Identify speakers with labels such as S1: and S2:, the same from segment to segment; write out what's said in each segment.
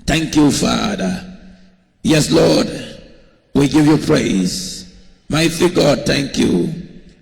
S1: Thank you, Father. Yes, Lord, we give you praise. Mighty God, thank you.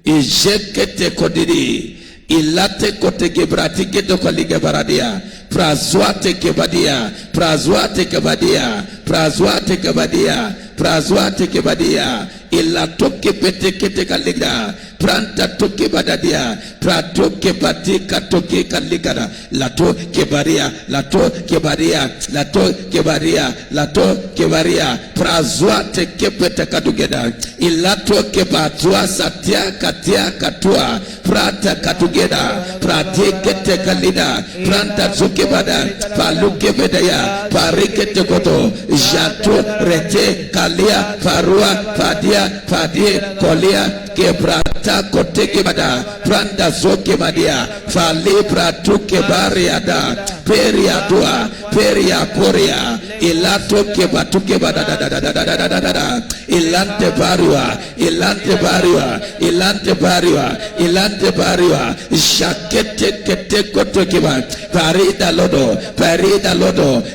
S1: Ijekete kodidi, ilate kote gebrati gedo kolige baradia, prazwate kebadia, prazwate kebadia, prazwate kebadia, prazwate kebadia, ilatoke pete kete kaligda, pranta toke badadia, pratoke batika toke kaligada, lato kebaria, lato kebaria, lato kebaria, lato kebaria, prazwate kepete kadugeda, ilato kebatua satia katia katua, prata katugeda, pratikete kalida, pranta zukebada, paluke bedaya, parikete koto, jato rete kalia, parua, padia, padie, kolia, kebrata koteke bada, pranda zoke badia, fali pratuke bariada, peria dua, peria korea, ilato kebatuke bada da da da da da da da da da, ilante barua, ilante barua, ilante barua, ilante barua, jakete kete kotoke ba, parida lodo,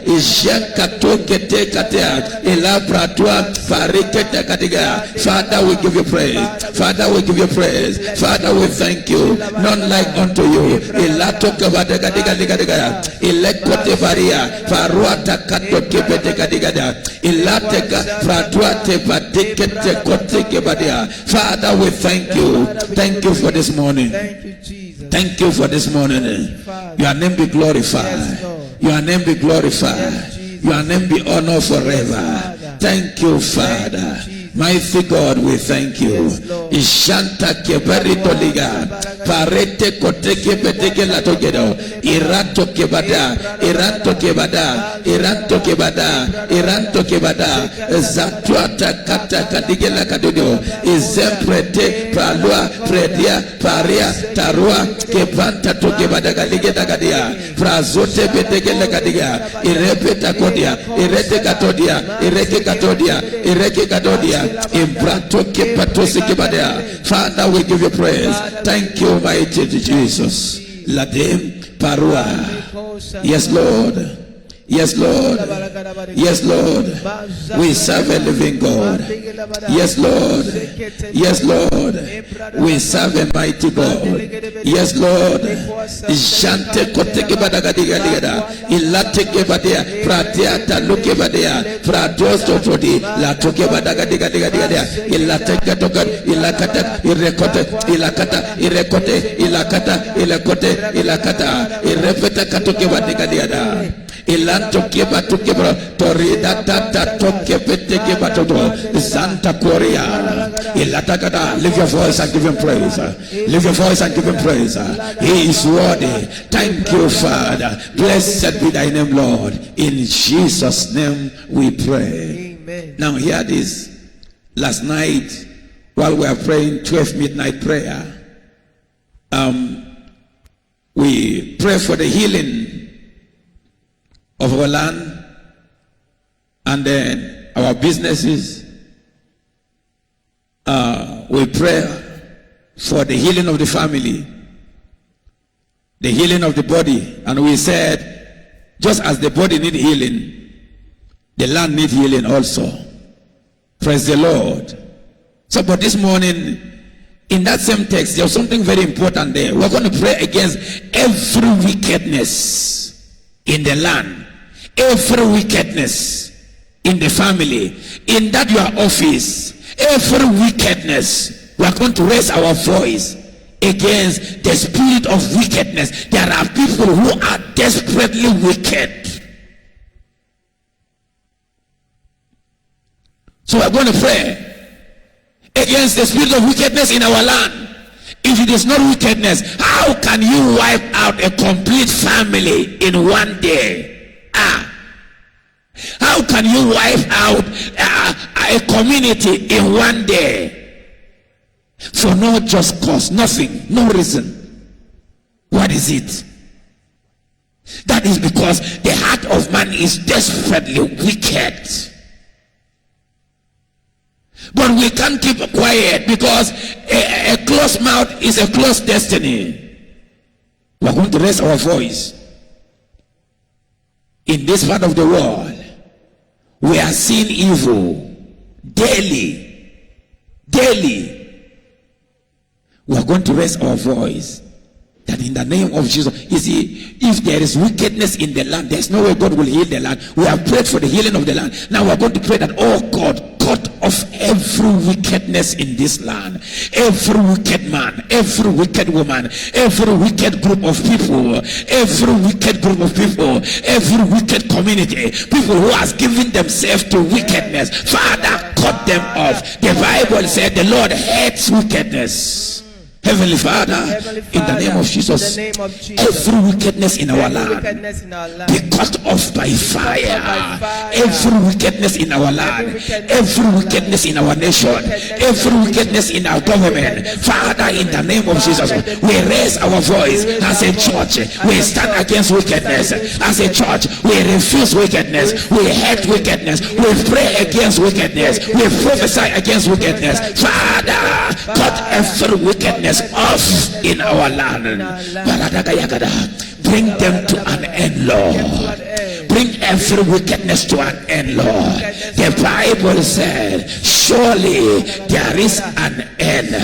S1: ijenkato kete katea, ilabratua, parikete katiga. Father, we give you praise. Father, we give you praise. Father, we thank you. None like unto you. Ilato kebadega diga diga diga. Ilekote baria, faruata kato kebete kadiga. Ilateka fratuate badikete kote kebadia. Father, we thank you. Thank you for this morning.
S2: Thank you, Jesus.
S1: Thank you for this morning. Your name be glorified. Your name be glorified. Your name be honored forever. Thank you, Father. Mighty God, we thank you. Ishanta kebarito liga, parete koteke peteke la togedo, irato kebada, iranto kebada, iranto kebada, iranto kebada, zatuata kata kadigela kadodo, izemprete palua predia paria tarua kebanta tokebada kaligeta kadia, frazote peteke la kadia, irepeta kodia, irete katodia, ireke katodia, ireke katodia. Father, we give you praise. Thank you, mighty Jesus. Ladem Parua. Yes, Lord. Yes, Lord. Yes, Lord. We serve a living God. Yes, Lord. Yes, Lord. We serve a mighty God. Yes, Lord. Jante koteke badagadiga, ilateke badea, pratiata luke badea, pradosto todi, la toke badagadiga, ilateke toka, ilakata, irekote, ilakata, irekote, ilakata, ilekote, ilakata, irepeta katoke badiga. Ilanto keba to kebra torida tata toke peteke batoto Santa Korea ilatakada. Lift your voice and give him praise. Lift your voice and give him praise. He is worthy. Thank you, Father. Blessed be thy name, Lord. In Jesus' name we pray.
S2: Amen.
S1: Now hear this. Last night while we are praying 12 midnight prayer, we pray for the healing of our land and then our businesses. We pray for the healing of the family, the healing of the body, and we said just as the body needs healing, the land needs healing also. Praise the Lord. So but this morning in that same text there's something very important there. We're going to pray against every wickedness in the land, every wickedness in the family, in that your office, every wickedness. We are going to raise our voice against the spirit of wickedness. There are people who are desperately wicked. So we are going to pray against the spirit of wickedness in our land. If it is not wickedness, how can you wipe out a complete family in one day? How can you wipe out a community in one day? For no just cause, nothing, no reason. What is it? That is because the heart of man is desperately wicked. But we can't keep quiet because a closed mouth is a closed destiny. We are going to raise our voice in this part of the world, we are seeing evil daily. We are going to raise our voice that in the name of Jesus. You see, if there is wickedness in the land, there's no way God will heal the land. We have prayed for the healing of the land. Now we are going to pray that, oh God, cut off every wickedness in this land, every wicked man, every wicked woman, every wicked group of people, every wicked group of people, every wicked community, people who has given themselves to wickedness. Father, cut them off. The Bible said the Lord hates wickedness. Heavenly Father, in the name of Jesus, every wickedness in our land be cut off by fire. Every wickedness in our land, every wickedness in our nation, every wickedness in our government, Father, in the name of Jesus, we raise our voice as a church. We stand against wickedness. As a church, we refuse wickedness. We hate wickedness. We pray against wickedness. We prophesy against wickedness. Father, cut every wickedness off in our land. Bring them to an end, Lord. Bring every wickedness to an end, Lord. The Bible said, surely there is an end.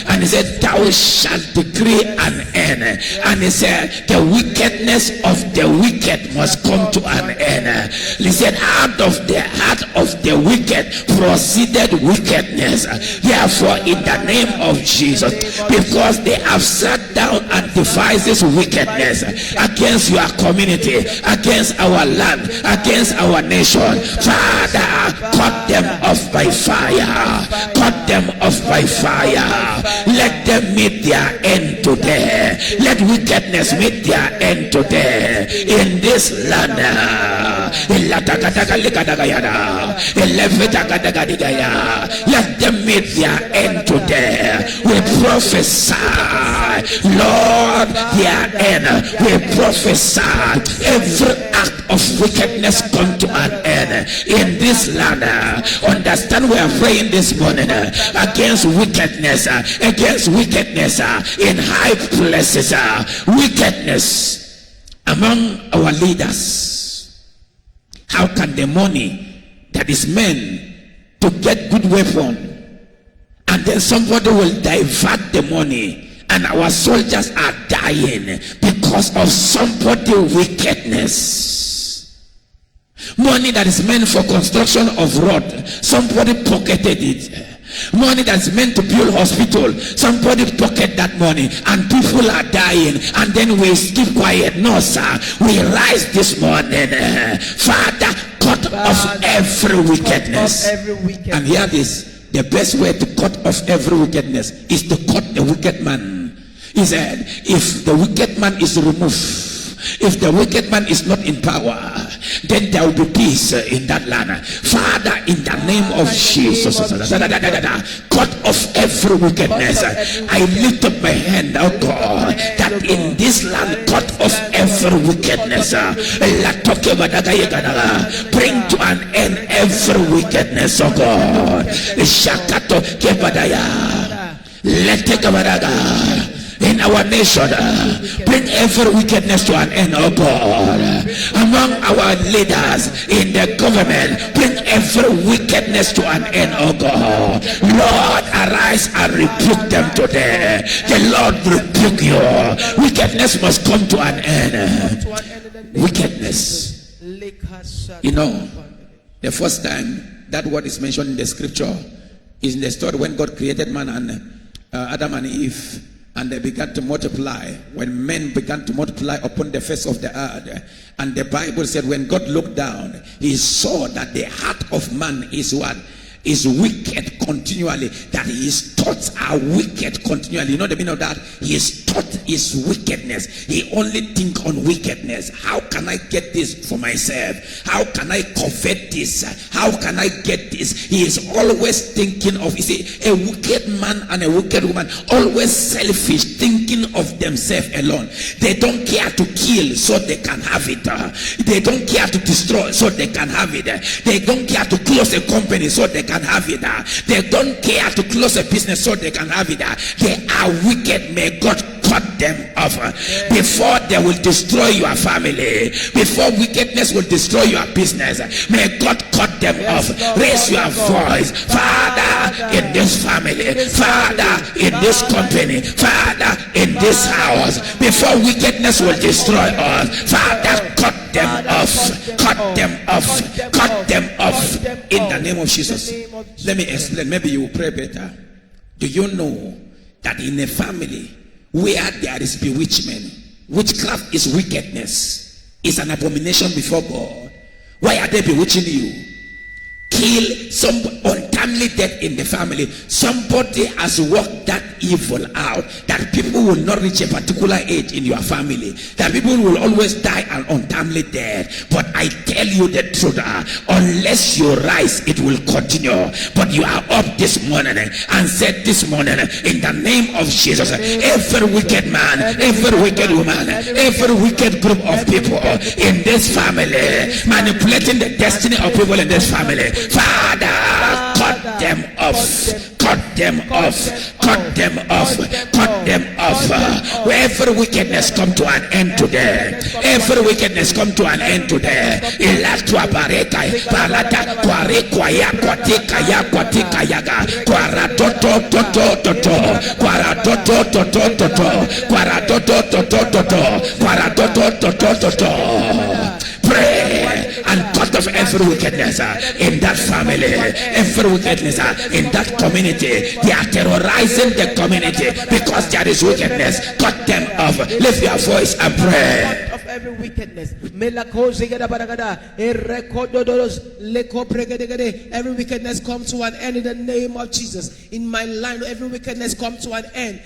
S1: And he said, thou shalt decree an end. And he said, the wickedness of the wicked must come to an end. He said, out of the heart of the wicked proceeded wickedness. Therefore, in the name of Jesus, because they have sat down and devised this wickedness against your community, against our land, against our nation, Father, cut them off by fire. Cut them off by fire. Let them meet their end today. Let wickedness meet their end today in this land. Let them meet their end today. We prophesy, Lord, their end. We prophesy every act of wickedness come to an end in this land. Understand, we are praying this morning against wickedness, in high places, wickedness among our leaders. How can the money that is meant to get good weapon, and then somebody will divert the money, and our soldiers are dying because of somebody wickedness? Money that is meant for construction of road, somebody pocketed it. Money that's meant to build hospital, somebody pocket that money, and people are dying, and then we keep quiet. No, sir, we rise this morning. Father, cut off every wickedness. And hear this, the best way to cut off every wickedness is to cut the wicked man. He said, if the wicked man is removed, if the wicked man is not in power, then there will be peace in that land. Father, in the name of Jesus, cut off every wickedness. I lift up my hand, oh God, that in this land, cut off every wickedness. Bring to an end every wickedness, oh God. Shakato kebadaya. Let in our nation, bring every wickedness to an end, oh God. Among our leaders in the government, bring every wickedness to an end, oh God. Lord, arise and rebuke them today. The Lord rebuke you. Wickedness must come to an end. Wickedness. You know, the first time that word is mentioned in the scripture is in the story when God created man and Adam and Eve. And they began to multiply. When men began to multiply upon the face of the earth, and the Bible said when God looked down, he saw that the heart of man is what? Is wicked continually. That his thoughts are wicked continually. You know the meaning of that? His thought is wickedness. He only think on wickedness. How can I get this for myself? How can I covet this? How can I get this? He is always thinking of, you see, a wicked man and a wicked woman, always selfish, thinking of themselves alone. They don't care to kill so they can have it. They don't care to destroy so they can have it. They don't care to close a company so they can have it. They don't care to close a business so they can have it. They are wicked. May God cut them off. Before they will destroy your family, before wickedness will destroy your business, may God cut them off. Raise your voice. Father, in this family, Father, in this company, Father, in this house, before wickedness will destroy us, Father, cut them off, cut them off, cut them off in the name of Jesus. Let me explain. Maybe you will pray better. Do you know that in a family where there is bewitchment, witchcraft is wickedness, is an abomination before God? Why are they bewitching you? Kill some untimely death in the family. Somebody has worked that evil out, that people will not reach a particular age in your family, that people will always die an untimely death. But I tell you the truth, unless you rise, it will continue. But you are up this morning and said this morning, in the name of Jesus, every wicked man, every wicked woman, every wicked group of people in this family, manipulating the destiny of people in this family, Father, cut them off, cut them off, cut them off, cut them off. Every wickedness come to an end today. Every wickedness come to an end today. Ilatua bareka, barata, kware, kwaya, kwatika, ya, kwatika, yaga, kwara, toto, toto, toto, kwara, toto, toto, toto, kwara, toto, toto, toto, kwara, toto, toto, toto. Pray and cut off every wickedness in that family, every wickedness in that community. They are terrorizing the community because there is wickedness. Cut them off. Lift your voice and pray.
S2: Of every wickedness, every wickedness come to an end in the name of Jesus. In my line, every wickedness come to an end.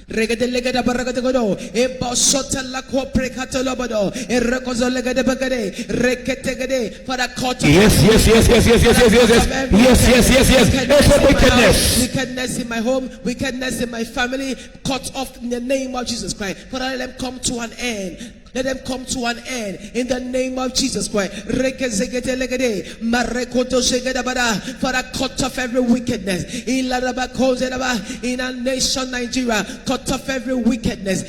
S2: Regadelegada baragadegodo, Ebosota la copre catalobado, Erecozolegade bagade, Reketegade, for the cut.
S1: Yes. Every wickedness.
S2: Wickedness in my home, wickedness in my family, cut off in the name of Jesus Christ. For let them come to an end. Let them come to an end in the name of Jesus Christ. For the cut off every wickedness in our nation Nigeria. Cut off every wickedness.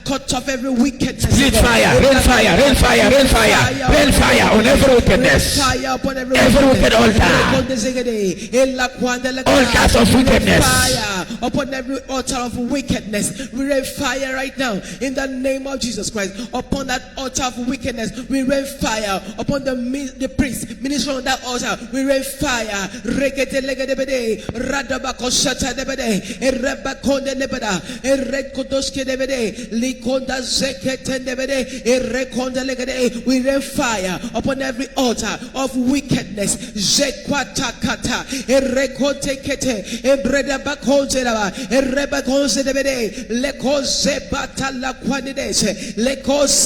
S2: Cut off every wickedness.
S1: Rain fire on every wickedness.
S2: Fire upon every
S1: wicked altar. Altars of wickedness.
S2: Fire upon every altar of wickedness. We rain fire right now in the name of Jesus Christ. Upon that altar of wickedness, we rain fire. Upon the priest minister on that altar, we rain fire. We rain fire upon every altar of wickedness.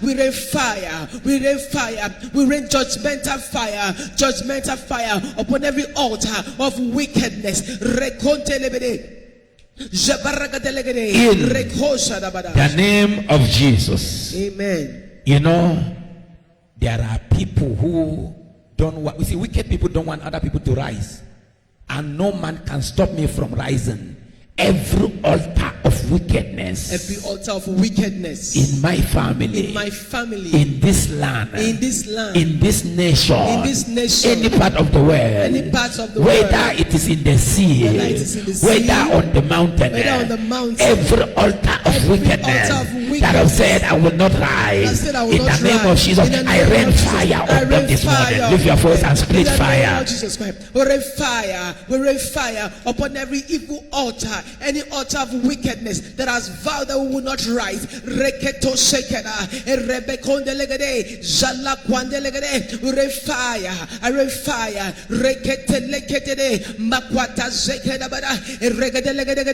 S2: We rain fire, we rain fire, we rain judgmental fire upon every altar of wickedness. In
S1: the name of Jesus.
S2: Amen.
S1: You know, there are people who don't want, we see wicked people don't want other people to rise. And no man can stop me from rising. Every altar of wickedness,
S2: every altar of wickedness
S1: in my family, in this land, in this nation, any part of the world, whether it is in the sea, whether on the mountain, every altar of wickedness that have said I will not rise, in the name of Jesus, I rain fire on them this morning. Lift your voice and split fire.
S2: We rain fire upon every evil altar. Any altar of wickedness that has vowed that we will not rise. Reketo shekera, Rebekonde legade, Jala kwande legade, refire, Rekete lekete, Makwata zekeda bada, regadelegade,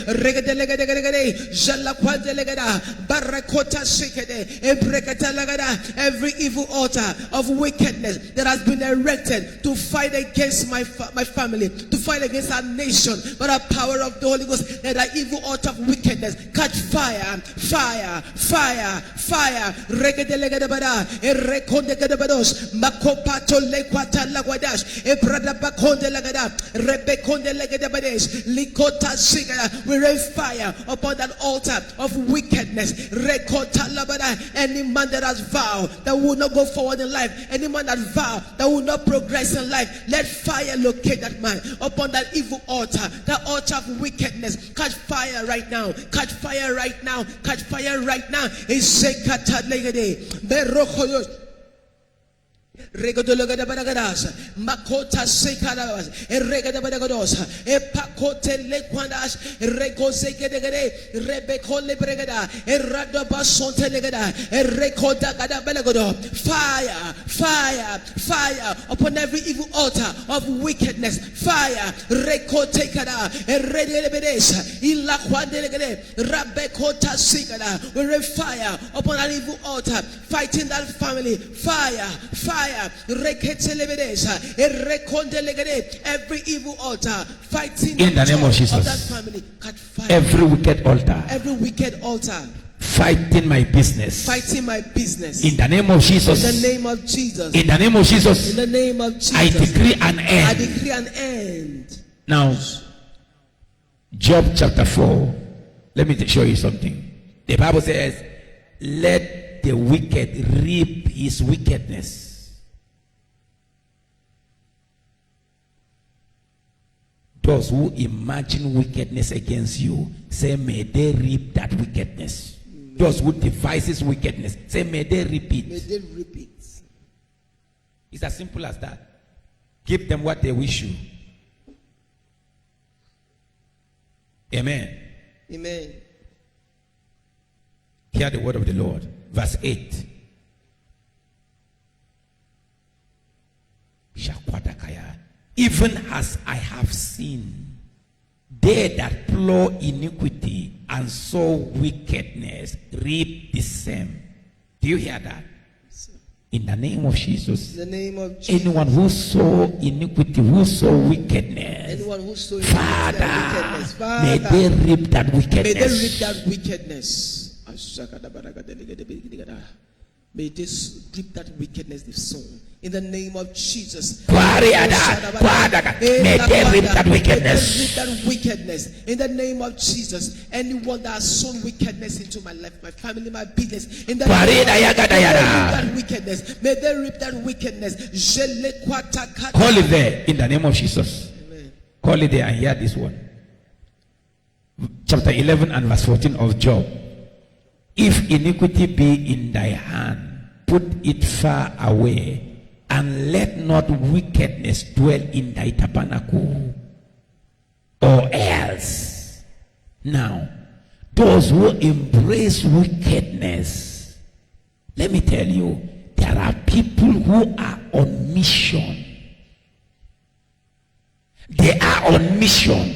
S2: regadelegade, jalakwandelegada, barakota shikede, ebrekatelegada. Every evil altar of wickedness that has been erected to fight against my family, to fight against our nation, by the power of the Holy Ghost, let that evil altar of wickedness catch fire, fire, fire, fire. Regadelegada, erekondegados, makopato lekwata lagwadash, ebrada bakonde lagada, rebekonde legadabadesh, likota sigada. We rain fire upon that altar of wickedness. Rekota labada. Any man that has vowed that will not go forward in life, any man that vowed that will not progress in life, let fire locate that man upon that evil altar, that altar of wickedness. Catch fire right now, catch fire right now, catch fire right now. Isekata legade, berokoyos. Regodologada baragadas, makota sekarabas, regada baragados, epakote lequandas, regozegade, rebecole bregada, eradabasonte legada, recoda gada belagodo. Fire, fire, fire upon every evil altar of wickedness. Fire, recote kada, eredelebedes, ilaquandelegade, rabekota sigada. We rain fire upon that evil altar, fighting that family. Fire, fire. Every evil altar fighting
S1: in the name of Jesus.
S2: Of that family, catch fire.
S1: Every wicked altar
S2: fighting my business.
S1: In the name of Jesus.
S2: In the name of Jesus.
S1: In the name of Jesus.
S2: In the name of Jesus.
S1: I decree an end.
S2: I decree an end.
S1: Now, Job chapter 4. Let me show you something. The Bible says, "Let the wicked reap his wickedness." Those who imagine wickedness against you, say, may they reap that wickedness. Those who devises wickedness, say, may they reap it.
S2: May they reap it.
S1: It's as simple as that. Give them what they wish you. Amen.
S2: Amen.
S1: Hear the word of the Lord. Verse 8. Even as I have seen, they that plow iniquity and sow wickedness reap the same. Do you hear that? In the name of Jesus.
S2: In the name of Jesus.
S1: Anyone who sow iniquity, who sow wickedness,
S2: anyone who sow
S1: Father, may they reap that wickedness.
S2: May they reap that wickedness. May they reap that wickedness they've sown. In the name of Jesus.
S1: May they reap that wickedness.
S2: May they reap that wickedness. In the name of Jesus. Anyone that has sown wickedness into my life, my family, my business. In the name of Jesus. May they reap that wickedness. May they reap that wickedness.
S1: Call it there in the name of Jesus.
S2: Amen.
S1: Call it there and hear this one. Chapter 11 and verse 14 of Job. If iniquity be in thy hand, put it far away, and let not wickedness dwell in thy tabernacle, or else. Now, those who embrace wickedness, let me tell you, there are people who are on mission. They are on mission.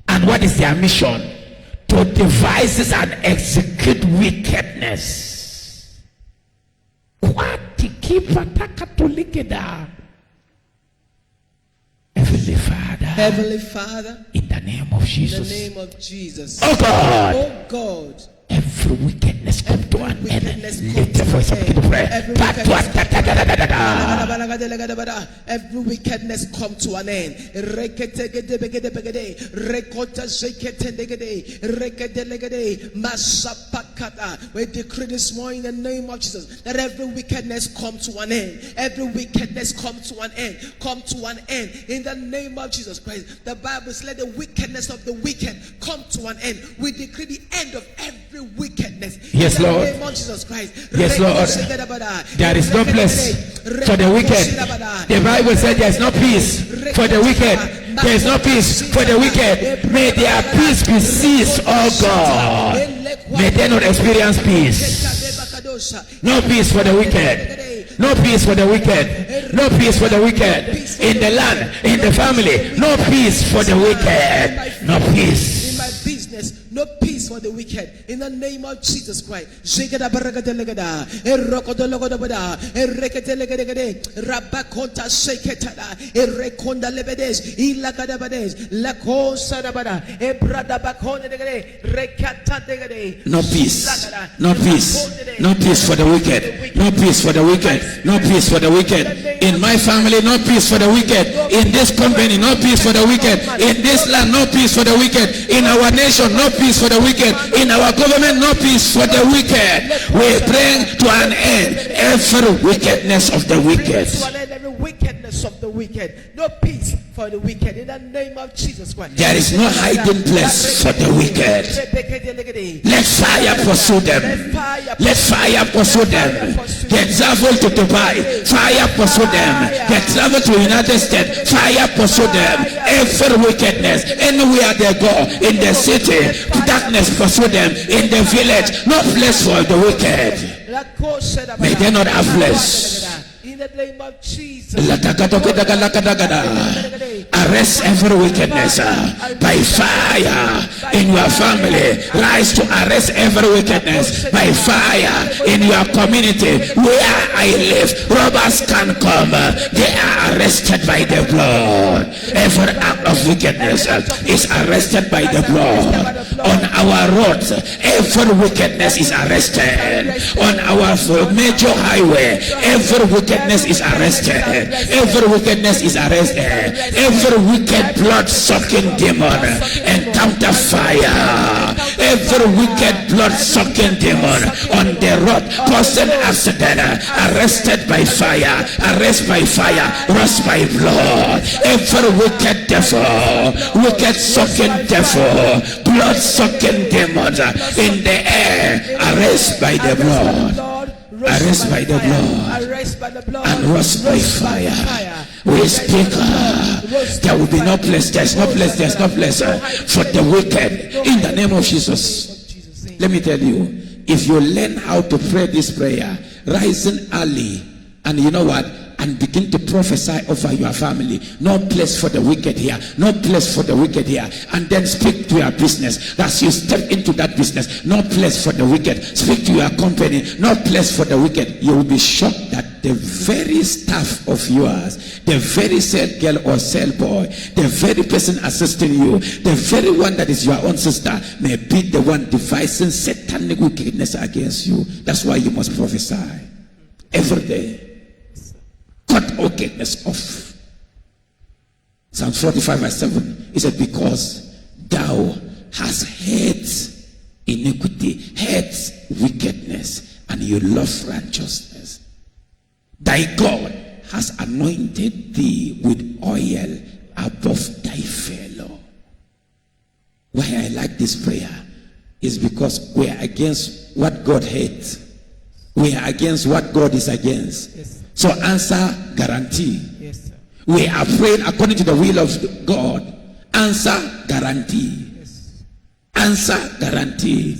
S1: And what is their mission? To devise and execute wickedness.
S2: Heavenly Father,
S1: in the name of Jesus.
S2: In the name of Jesus.
S1: Oh God.
S2: Oh God.
S1: Every wickedness come to an end. Lift your voice up, begin to pray.
S2: Every wickedness come to an end. We decree this morning in the name of Jesus that every wickedness come to an end. Every wickedness come to an end. Come to an end in the name of Jesus Christ. The Bible says, let the wickedness of the wicked come to an end. We decree the end of every wickedness.
S1: Yes, Lord.
S2: In the name of Jesus Christ.
S1: Yes, Lord. There is no place for the wicked. The Bible said there is no peace for the wicked. There is no peace for the wicked. May their peace be seized, oh God. May they not experience peace. No peace for the wicked. No peace for the wicked. No peace for the wicked. In the land, in the family, no peace for the wicked. No peace.
S2: In my business, no peace for the wicked. In the name of Jesus Christ. Rabakonta seketada, erekonda lebedes, ilakadabades, lakosa dabada, ebrada bakone degade, rekata degade.
S1: No peace. No peace. No peace for the wicked. No peace for the wicked. No peace for the wicked. In my family, no peace for the wicked. In this company, no peace for the wicked. In this land, no peace for the wicked. In our nation, no peace for the wicked. In our government, no peace for the wicked. We bring to an end every wickedness of the wicked.
S2: Every wickedness of the wicked. No peace for the wicked. In the name of Jesus Christ.
S1: There is no hiding place for the wicked. Let fire pursue them. Let fire pursue them. They travel to Dubai. Fire pursue them. They travel to United States. Fire pursue them. Every wickedness, anywhere they go, in the city, darkness pursue them. In the village, no place for the wicked. May they not have place.
S2: In the name of Jesus.
S1: Arrest every wickedness by fire in your family. Rise to arrest every wickedness by fire in your community. Where I live, robbers can come. They are arrested by the blood. Every act of wickedness is arrested by the blood. On our roads, every wickedness is arrested. On our major highway, every wickedness is arrested. Every wickedness is arrested. Every wicked blood-sucking demon encounter fire. Every wicked blood-sucking demon on the road causing accident, arrested by fire, arrested by fire, rushed by blood. Every wicked devil, wicked sucking devil, blood-sucking demons in the air, arrested by the blood. Arrest by the blood and rust by fire. We speak. There will be no place. There's no place. There's no place for the wicked. In the name of Jesus. Let me tell you, if you learn how to pray this prayer, rising early, and you know what, and begin to prophesy over your family. No place for the wicked here. No place for the wicked here. And then speak to your business. As you step into that business, no place for the wicked. Speak to your company. No place for the wicked. You will be shocked that the very staff of yours, the very cell girl or cell boy, the very person assisting you, the very one that is your own sister, may be the one devising satanic wickedness against you. That's why you must prophesy every day. Cut wickedness off. Psalm 45 verse 7. He said, because thou hast hated iniquity, hates wickedness, and you love righteousness. Thy God has anointed thee with oil above thy fellow. Why I like this prayer is because we are against what God hates. We are against what God is against.
S2: Yes.
S1: So answer guarantee.
S2: Yes, sir.
S1: We are praying according to the will of God. Answer guarantee.
S2: Yes.
S1: Answer guarantee.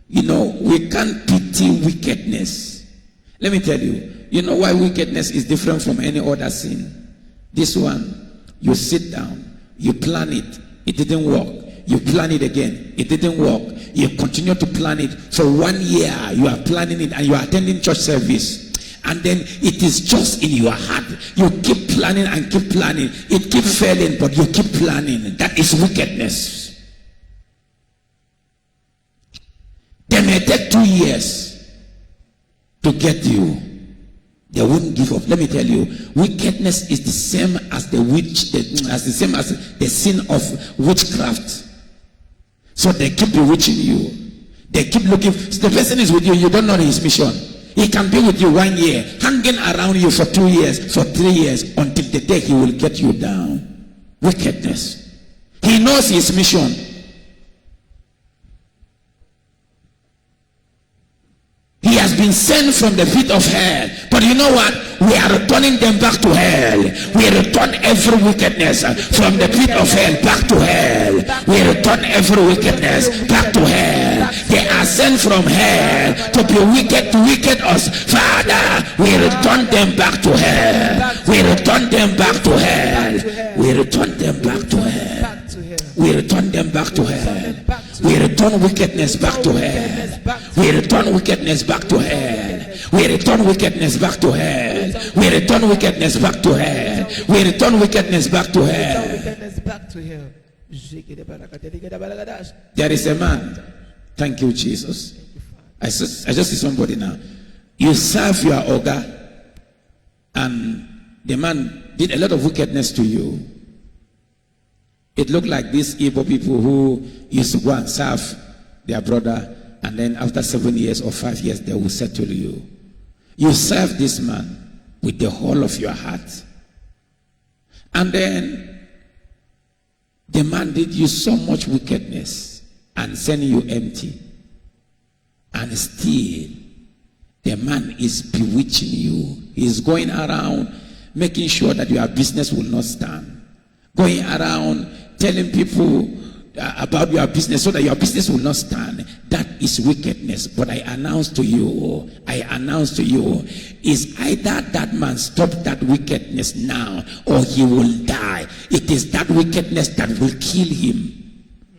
S1: You know, we can't pity wickedness. Let me tell you, you know why wickedness is different from any other sin? This one, you sit down, you plan it, it didn't work. You plan it again, it didn't work. You continue to plan it for 1 year. You are planning it and you are attending church service. And then it is just in your heart. You keep planning and keep planning. It keeps failing, but you keep planning. That is wickedness. They may take 2 years to get you. They wouldn't give up. Let me tell you, wickedness is the same as the sin of witchcraft. So they keep bewitching you. They keep looking. The person is with you. You don't know his mission. He can be with you 1 year, hanging around you for 2 years, for 3 years, until the day he will get you down. Wickedness. He knows his mission. He has been sent from the pit of hell. But you know what? We are returning them back to hell. We return every wickedness from the pit of hell back to hell. We return every wickedness back to hell. They are sent from hell to be wicked to wicked us. Father, we return them back to hell. We return them back to hell. We return them back to hell. We return them back to hell. We return wickedness back to hell. We return wickedness back to hell. We return wickedness back to hell. We return wickedness back to hell. We return wickedness back to hell. There is a man. Thank you, Jesus. I just see somebody now. You serve your ogre, and the man did a lot of wickedness to you. It looked like these Igbo people who used to go and serve their brother, and then after 7 years or 5 years, they will settle you. You serve this man with the whole of your heart. And then the man did you so much wickedness and send you empty. And still, the man is bewitching you. He is going around making sure that your business will not stand. Going around telling people about your business so that your business will not stand. That is wickedness. But I announce to you, is either that man stop that wickedness now or he will die. It is that wickedness that will kill him.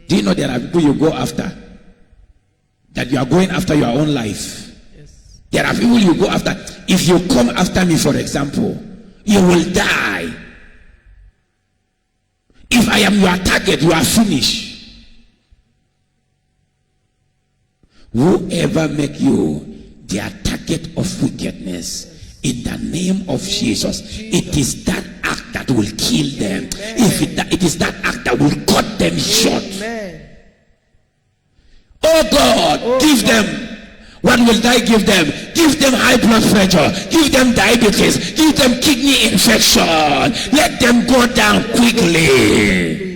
S1: Do you know there are people you go after? That you are going after your own life. Yes. There are people you go after. If you come after me, for example, you will die. If I am your target, you are finished. Whoever make you their target of wickedness, in the name of Jesus, it is that act that will kill them. If it is that act that will cut them short. Oh God, give them. What will I give them? Give them high blood pressure. Give them diabetes. Give them kidney infection. Let them go down quickly.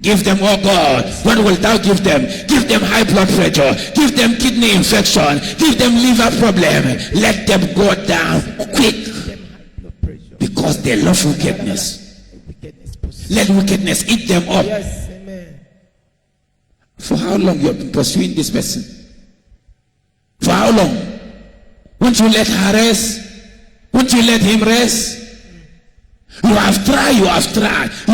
S1: Give them, oh God, what will thou give them? Give them high blood pressure. Give them kidney infection. Give them liver problem. Let them go down quick. Because they love wickedness. Let wickedness eat them up. For how long you have been pursuing this person? For how long? Won't you let her rest? Won't you let him rest? You have tried. You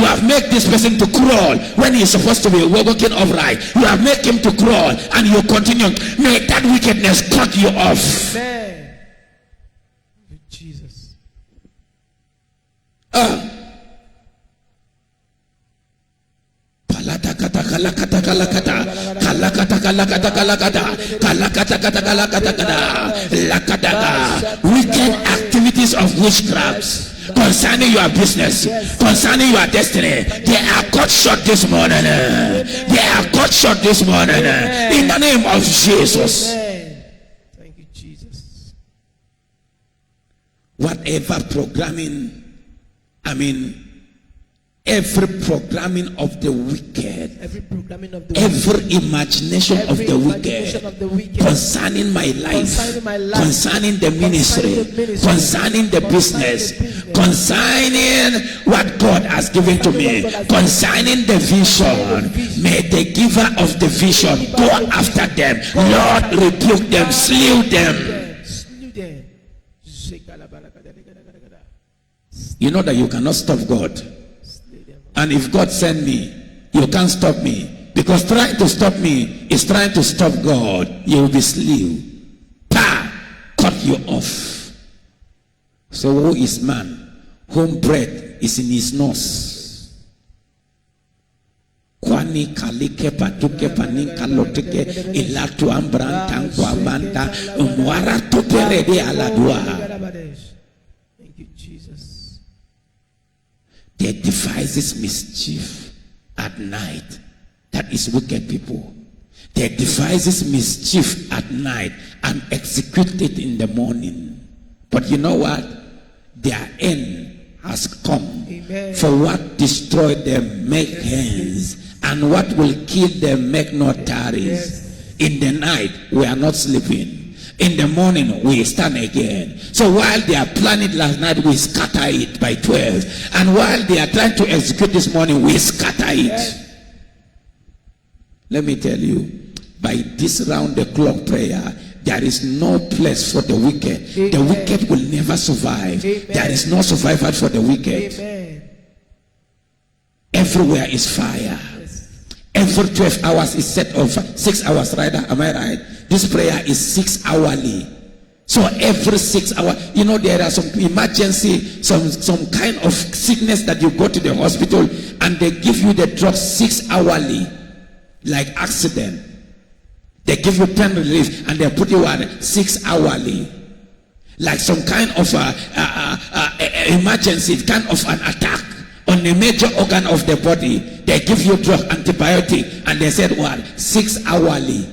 S1: have made this person to crawl when he is supposed to be walking upright. You have made him to crawl, and you continue. May that wickedness cut you off.
S2: Amen. Jesus.
S1: Wicked activities of witchcraft concerning your business, concerning your destiny, they are cut short this morning. They are cut short this morning. In the name of Jesus.
S2: Thank you, Jesus.
S1: Whatever programming, every programming of the wicked, every imagination of the wicked concerning my life, concerning the ministry, concerning the business, concerning what God has given to me, concerning the vision, may the giver of the vision go after them. Lord, rebuke them, slew them. You know that you cannot stop God. And if God send me, you can't stop me. Because trying to stop me is trying to stop God. You will be slew. Cut you off. So who is man whom breath is in his nose? Kwani kalike patuke paninka lotike ilatu ambranta kwabanta umwara tuperede aladua.
S2: Thank you, Jesus.
S1: They devises mischief at night. That is wicked people. They devises mischief at night and execute it in the morning. But you know what? Their end has come.
S2: Amen.
S1: For what destroyed them make hands, and what will kill them make no tarries. In the night we are not sleeping. In the morning we stand again. So while they are planning last night, we scatter it by 12. And while they are trying to execute this morning, we scatter it. Let me tell you, by this round-the-clock prayer, there is no place for the wicked.
S2: Amen.
S1: The wicked will never survive.
S2: Amen.
S1: There is no survival for the wicked.
S2: Amen.
S1: Everywhere is fire. Every 12 hours is set of 6 hours, right? Am I right? This prayer is 6 hourly. So every 6 hours, you know, there are some emergency, some kind of sickness that you go to the hospital and they give you the drug 6 hourly, like accident. They give you pain relief and they put you on 6 hourly, like some kind of emergency, kind of an attack on a major organ of the body. They give you drug, antibiotic, and they said what? 6 hourly.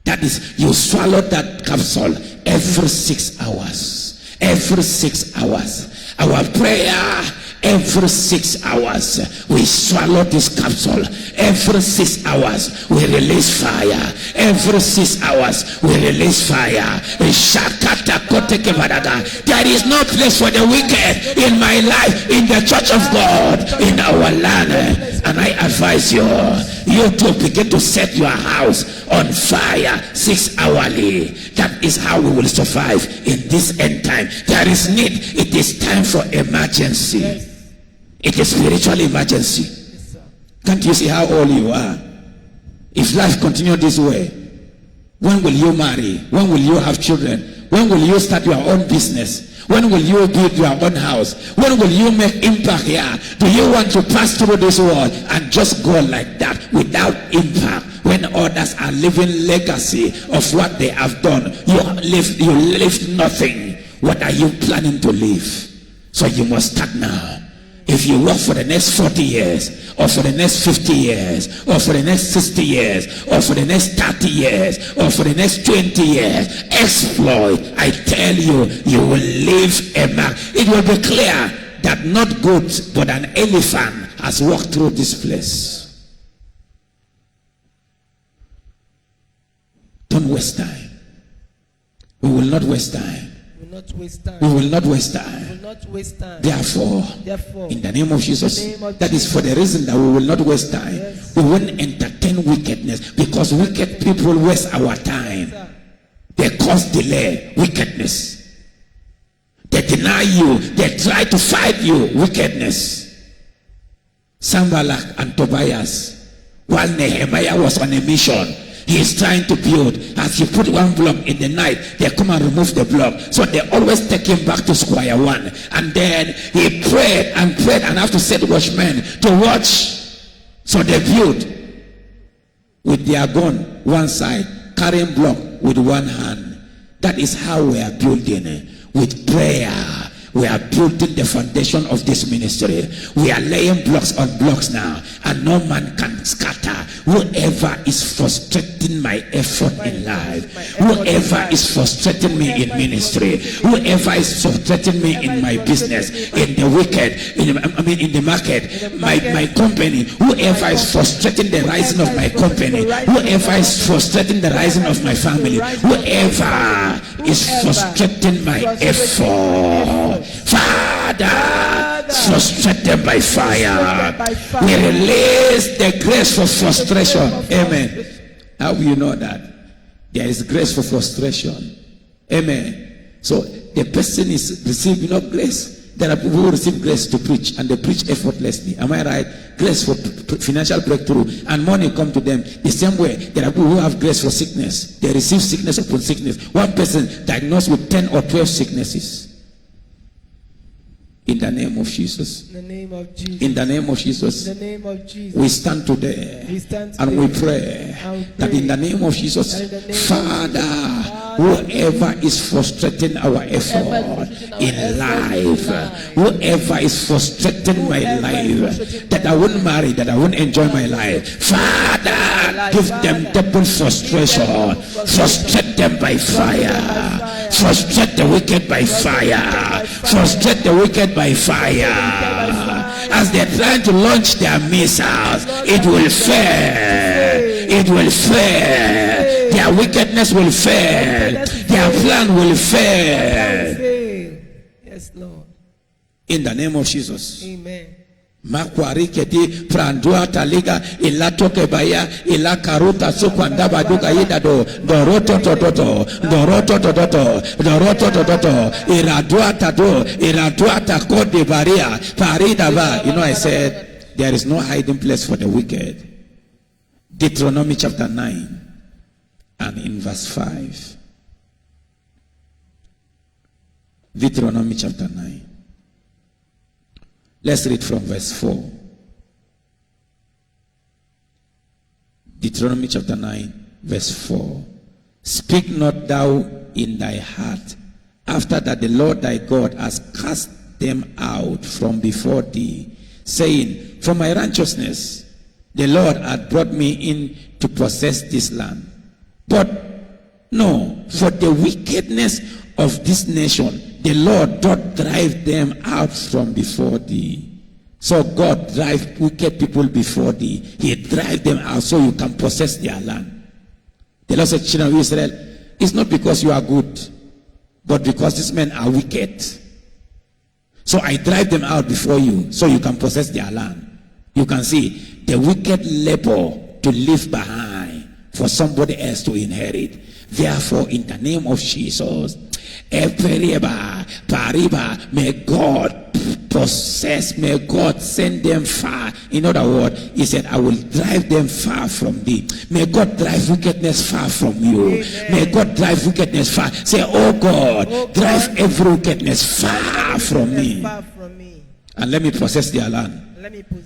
S1: That is, you swallow that capsule every 6 hours. Every 6 hours. Our prayer, every 6 hours, we swallow this capsule. Every 6 hours, we release fire. Every 6 hours, we release fire. There is no place for the wicked in my life, in the church of God, in our land. And I advise you, you to begin to set your house on fire 6 hourly. That is how we will survive in this end time. There is need. It is time for emergency. It is spiritual emergency. Can't you see how old you are? If life continues this way, when will you marry? When will you have children? When will you start your own business? When will you build your own house? When will you make impact here? Do you want to pass through this world and just go like that without impact? When others are living legacy of what they have done, you live nothing. What are you planning to live? So you must start now. If you work for the next 40 years, or for the next 50 years, or for the next 60 years, or for the next 30 years, or for the next 20 years, exploit. I tell you, you will leave a mark. It will be clear that not goat, but an elephant has walked through this place. Don't waste time. We will not waste time.
S2: We will not waste time.
S1: We will not waste time.
S2: We will not waste time.
S1: Therefore,
S2: in
S1: the name of Jesus, that is for the reason that we will not waste time.
S2: Yes.
S1: We won't entertain wickedness, because wicked people waste our time. They cause delay, wickedness. They deny you. They try to fight you, wickedness. Sanballat and Tobias, while Nehemiah was on a mission, he is trying to build. As he put one block in the night, they come and remove the block. So they always take him back to square one. And then he prayed and have to set watchmen to watch. So they built with their gun one side, carrying block with one hand. That is how we are building, with prayer. We are building the foundation of this ministry. We are laying blocks on blocks now, and no man can scatter. Whoever is frustrating my effort in life, whoever is frustrating me in ministry, whoever is frustrating me in my business, in the wicked, in the market, my company, whoever is frustrating the rising of my company, whoever is frustrating the rising of my family, whoever is frustrating my effort, Father, frustrate them by fire. We release the grace for frustration. Amen. How will you know that? There is grace for frustration. Amen. So the person is receiving no grace. There are people who receive grace to preach, and they preach effortlessly. Am I right? Grace for financial breakthrough, and money come to them. The same way, there are people who have grace for sickness. They receive sickness upon sickness. One person diagnosed with 10 or 12 sicknesses. In the name of Jesus.
S2: In the name of Jesus.
S1: In the name of Jesus.
S2: In the name of Jesus.
S1: We stand today, and we pray that in the name of Jesus, Father, whoever is frustrating our effort in life, whoever is frustrating my life, that I won't marry, that I won't enjoy my life, Father, give them double frustration. Frustrate them by fire. Frustrate the wicked by fire. Frustrate the wicked by fire. As they're trying to launch their missiles, it will fail. It will fail. Their wickedness will fail. Their plan will fail.
S2: Yes, Lord.
S1: In the name of Jesus.
S2: Amen.
S1: Makwari keti prandua taliga ilato kebaya ila karuta sukwanda baduka yidado doroto tototo doroto tototo doroto tototo iradua tako de baria parida ba. You know, I said there is no hiding place for the wicked. Deuteronomy chapter 9 and in verse 5. Deuteronomy chapter 9. Let's read from verse 4. Deuteronomy chapter 9, verse 4. Speak not thou in thy heart, after that the Lord thy God has cast them out from before thee, saying, for my righteousness the Lord hath brought me in to possess this land. But no, for the wickedness of this nation, the Lord doth drive them out from before thee. So God drive wicked people before thee. He drive them out so you can possess their land. The Lord said, children of Israel, it's not because you are good, but because these men are wicked. So I drive them out before you so you can possess their land. You can see the wicked labor to leave behind for somebody else to inherit. Therefore, in the name of Jesus, Pariba, may God possess, may God send them far. In other words, he said, I will drive them far from thee. May God drive wickedness far from you. Amen. May God drive wickedness far. Say, oh God, drive every wickedness far from me. And let me possess their land.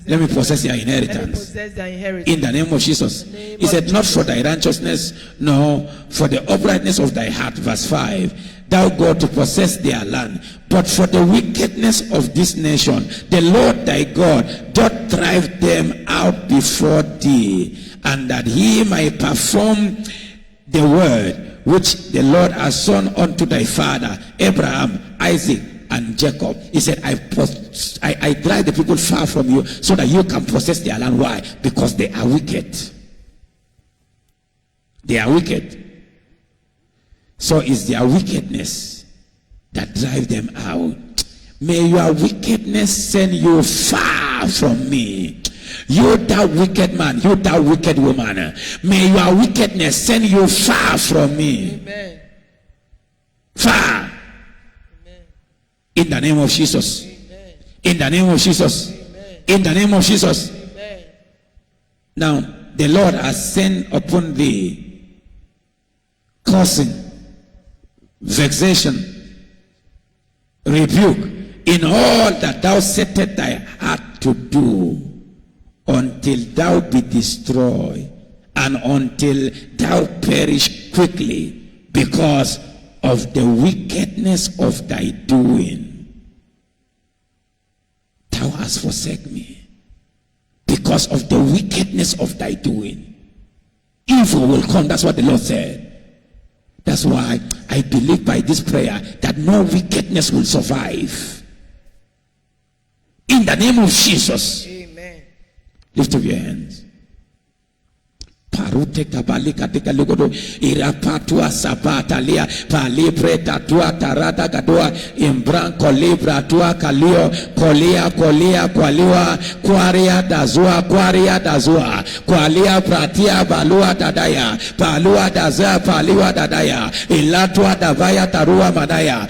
S1: Let me possess their inheritance. In the name of Jesus. He said, not for thy righteousness, no, for the uprightness of thy heart. Verse 5. Thou go to possess their land, but for the wickedness of this nation, the Lord thy God doth drive them out before thee, and that he might perform the word which the Lord has sworn unto thy father Abraham, Isaac, and Jacob. He said, I drive the people far from you so that you can possess their land. Why? Because they are wicked. They are wicked. So it's their wickedness that drive them out. May your wickedness send you far from me. You that wicked man, you that wicked woman, may your wickedness send you far from me. Amen. Far. Amen. In the name of Jesus. Amen. In the name of Jesus. Amen. In the name of Jesus. Amen. Now, the Lord has sent upon thee cursing, vexation, rebuke in all that thou settest thy heart to do, until thou be destroyed and until thou perish quickly because of the wickedness of thy doing. Thou hast forsaken me because of the wickedness of thy doing. Evil will come. That's what the Lord said. That's why I believe by this prayer that no wickedness will survive. In the name of Jesus. Amen. Lift up your hands. Parute kabali katika lugodo irapatua sabatalia palibre tatua tarata gadoa imbranco libra tua kalio kolia kwaliwa kwaria dazua kwalia pratia balua dadaya palua dazea paliwa dadaya ilatua davaya tarua badaya.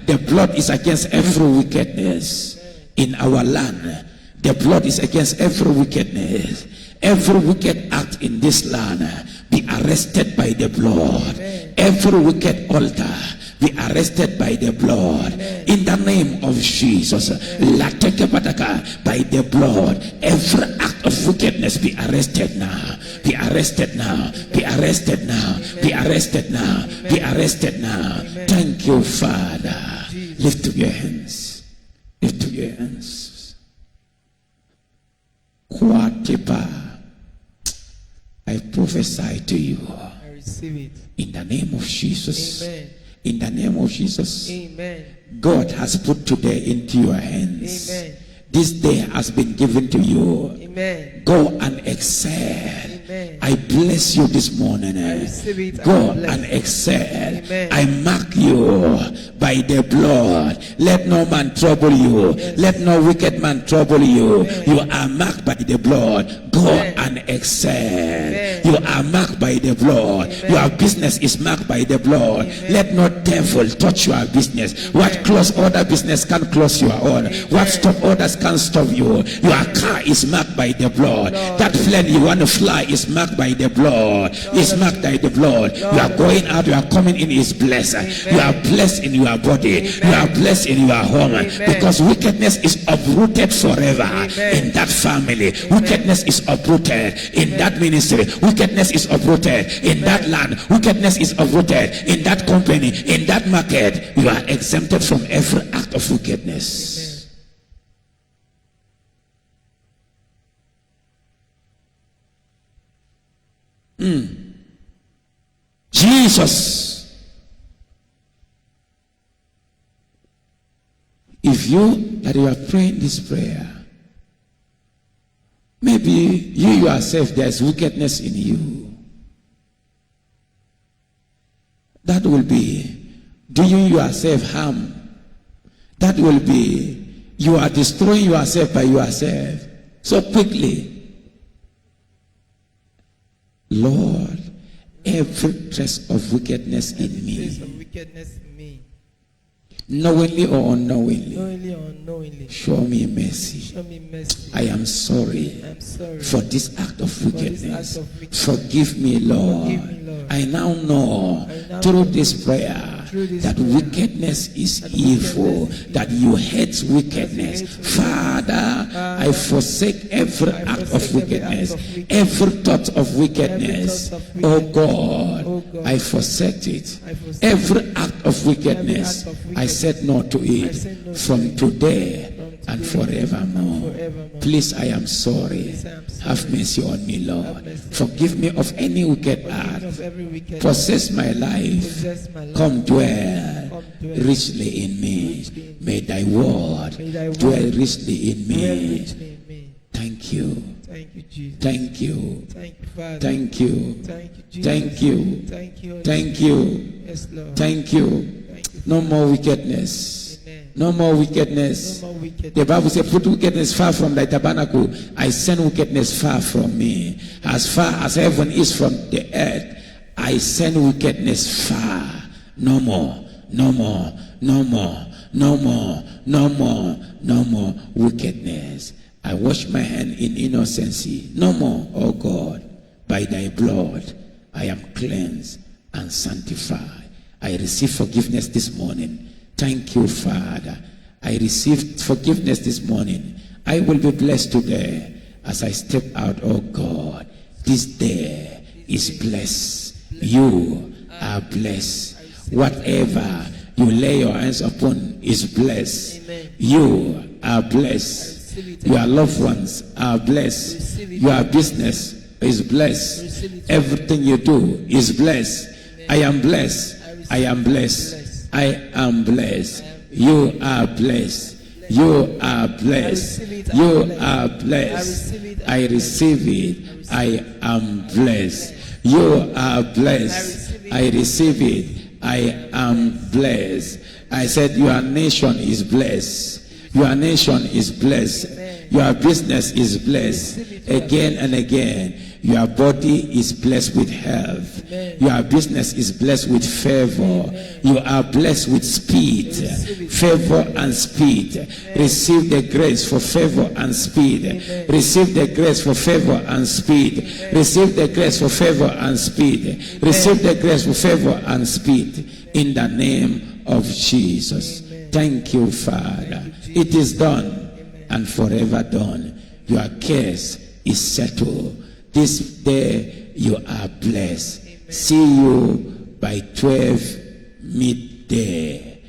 S1: The blood is against every wickedness in our land. The blood is against every wickedness. Every wicked act in this land be arrested by the blood. Amen. Every wicked altar be arrested by the blood. Amen. In the name of Jesus. By the blood. Every act of wickedness be arrested now. Be arrested now. Be arrested now. Be arrested now. Be arrested now. Thank you, Father. Lift up your hands. Lift up your hands. Quatipa. I prophesy to you. I receive it. In the name of Jesus. Amen. In the name of Jesus. Amen. God has put today into your hands. Amen. This day has been given to you. Amen. Go and excel. Amen.
S2: Amen.
S1: I bless you this morning.
S2: receive it.
S1: Go
S2: I'm blessed.
S1: and excel.
S2: Amen.
S1: I mark you by the blood. Let no man trouble you.
S2: Yes.
S1: Let no wicked man trouble you.
S2: Amen.
S1: You are marked by the blood. Go
S2: Amen.
S1: and excel.
S2: Amen.
S1: You are marked by the blood.
S2: Amen.
S1: Your business is marked by the blood.
S2: Amen.
S1: Let no devil touch your business. What close other business can close your own. What stop others can stop you. Your car is marked by the blood. That plane you want to fly is marked by the blood. It's marked by the blood. You are going out, you are coming in is blessed. You are blessed in your body. You are blessed in your home. Because wickedness is uprooted forever in that family. Wickedness is uprooted in that ministry. Wickedness is uprooted in that land. Wickedness is uprooted in that company, in that market. You are exempted from every act of wickedness. Jesus, if you that you are praying this prayer, maybe you yourself there is wickedness in you, that will be doing yourself harm. That will be you are destroying yourself by yourself so quickly. Lord, every trace of wickedness in me, knowingly or unknowingly, show me mercy. I am sorry for this act of wickedness. Forgive me, Lord. I now know through this prayer that wickedness is evil, that you hate wickedness. Father, I forsake every act of wickedness, every thought of wickedness. Oh God, I forsake it. Every act of wickedness, I said no to it from today and forevermore. Please, I am sorry. Have mercy on me, Lord. Forgive me of any wicked act. Possess my life. Come dwell richly in me. May thy word dwell richly in me. Thank you.
S2: Thank you, Jesus.
S1: Thank you.
S2: Thank you, Father.
S1: Thank you.
S2: Thank you, Jesus.
S1: Thank you.
S2: Thank you.
S1: Thank you.
S2: Yes, Lord.
S1: Thank you.
S2: Thank you.
S1: No more wickedness.
S2: Amen.
S1: No more wickedness.
S2: No more wickedness.
S1: The Bible says, put wickedness far from thy tabernacle. I send wickedness far from me. As far as heaven is from the earth, I send wickedness far. No more. No more. No more. No more. No more. No more wickedness. I wash my hand in innocency. No more, oh God. By thy blood, I am cleansed and sanctified. I receive forgiveness this morning. Thank you, Father. I received forgiveness this morning. I will be blessed today as I step out, oh God. This day is blessed. You are blessed. Whatever you lay your hands upon is blessed. You are blessed. Your loved ones are blessed. Your business is blessed. Everything you do is blessed. I am blessed. I am blessed. I am blessed. You are blessed. You are blessed. You are blessed. I receive it. I am blessed. You are blessed. I receive it. I am blessed. I said your nation is blessed. Your nation is blessed. Your business is blessed. Again and again. Your body is blessed with health. Your business is blessed with favor. You are blessed with speed. Favor and speed. Receive the grace for favor and speed. Receive the grace for favor and speed. Receive the grace for favor and speed. Receive the grace for favor and speed. In the name of Jesus. Thank you, Father. It is done and forever done. Your case is settled. This day you are blessed. See you by 12 midday.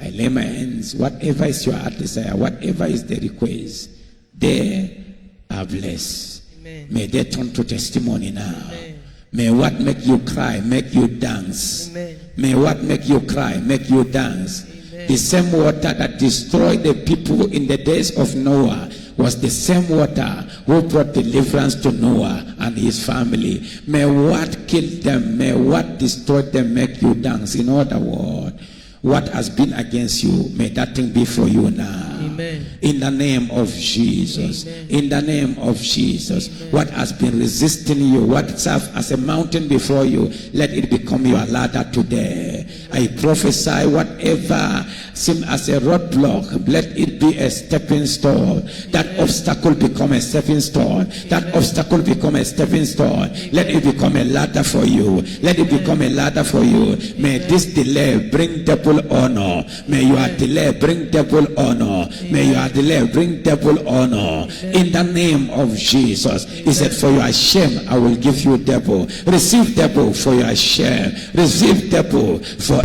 S1: I lay my hands. Whatever is your heart desire, whatever is the request, they are blessed. Amen. May they turn to testimony now. Amen. May what make you cry make you dance. Amen. May what make you cry make you dance. Amen. The same water that destroyed the people in the days of Noah was the same water who brought deliverance to Noah and his family. May what killed them, may what destroyed them make you dance. In other words, what has been against you, may that thing be for you now.
S2: Amen.
S1: In the name of Jesus.
S2: Amen.
S1: In the name of Jesus.
S2: Amen.
S1: What has been resisting you, what serves as a mountain before you, let it become your ladder today. I prophesy whatever seems as a roadblock, let it be a stepping stone. That obstacle become a stepping stone. That obstacle become a stepping stone. Let it become a ladder for you. Let it become a ladder for you. May this delay bring double honor. May your delay bring double honor. May your delay bring double honor. In the name of Jesus. He said, for your shame I will give you double. Receive double for your shame. Receive double for